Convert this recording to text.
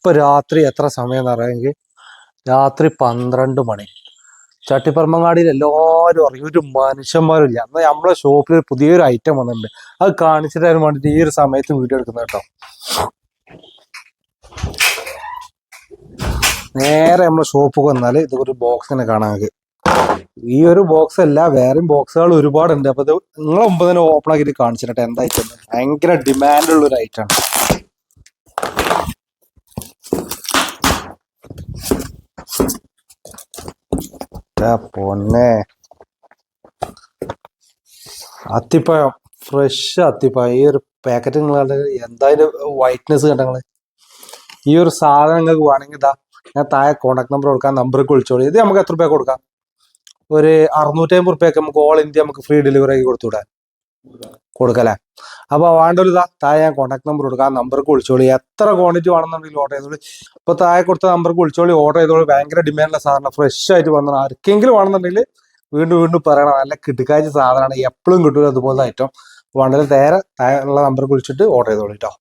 ഇപ്പൊ രാത്രി എത്ര സമയം എന്ന് പറയുമെങ്കിൽ രാത്രി 12 മണി. ചട്ടിപ്പറമ്പങ്ങാടിയിൽ എല്ലാവരും അറിയും, ഒരു മനുഷ്യന്മാരും ഇല്ല. എന്നാൽ നമ്മളെ ഷോപ്പിൽ ഒരു പുതിയൊരു ഐറ്റം വന്നിട്ടുണ്ട്, അത് കാണിച്ചു തരാൻ വേണ്ടിയിട്ട് ഈ ഒരു സമയത്ത് വീഡിയോ എടുക്കുന്നത് കേട്ടോ. നേരെ നമ്മളെ ഷോപ്പ് വന്നാൽ ഇതൊരു ബോക്സിനെ കാണാൻ. ഈ ഒരു ബോക്സ് അല്ല, വേറെയും ബോക്സുകൾ ഒരുപാടുണ്ട്. അപ്പൊ ഇത് നിങ്ങൾ 9 ഓപ്പൺ ആക്കിയിട്ട് കാണിച്ചിട്ടെ എന്താ ഐറ്റം. ഭയങ്കര ഡിമാൻഡുള്ള ഒരു ഐറ്റമാണ്. പൊന്നെ, അത്തിപ്പഴം, ഫ്രഷ് അത്തിപ്പഴം. ഈ ഒരു പാക്കറ്റ് നിങ്ങളുടെ എന്തായാലും വൈറ്റ്നെസ് കണ്ടങ്ങള്. ഈ ഒരു സാധനം നിങ്ങൾക്ക് വേണമെങ്കിൽ ഇതാ, ഞാൻ താഴെ കോൺടാക്ട് നമ്പർ കൊടുക്കാം, നമ്പർക്ക് വിളിച്ചോളൂ. ഇത് നമുക്ക് എത്ര രൂപ കൊടുക്കാം? ഒരു 650 റുപ്യക്ക് നമുക്ക് ഓൾ ഇന്ത്യ നമുക്ക് ഫ്രീ ഡെലിവറി ആക്കി കൊടുക്കല്ലേ? അപ്പൊ വേണ്ടൊരു ഇതാ, താഴെ ഞാൻ കോൺടാക്ട് നമ്പർ കൊടുക്കാം, നമ്പർക്ക് വിളിച്ചോളി. എത്ര ക്വാണ്ടിറ്റി വേണമെന്നുണ്ടെങ്കിൽ ഓർഡർ ചെയ്തോളൂ. ഇപ്പൊ താഴെ കൊടുത്ത നമ്പർക്ക് വിളിച്ചോളി, ഓർഡർ ചെയ്തോളൂ. ഭയങ്കര ഡിമാൻഡുള്ള സാധനം, ഫ്രഷ് ആയിട്ട് വന്നത്. ആർക്കെങ്കിലും വേണമെന്നുണ്ടെങ്കിൽ വീണ്ടും വീണ്ടും പറയണം. നല്ല കിട്ടുകാഴ്ച സാധനമാണ്, എപ്പോഴും കിട്ടൂല അതുപോലെ ഐറ്റം. വളരെ നേരെ താഴെ ഉള്ള നമ്പർക്ക് വിളിച്ചിട്ട് ഓർഡർ ചെയ്തോളൂ കേട്ടോ.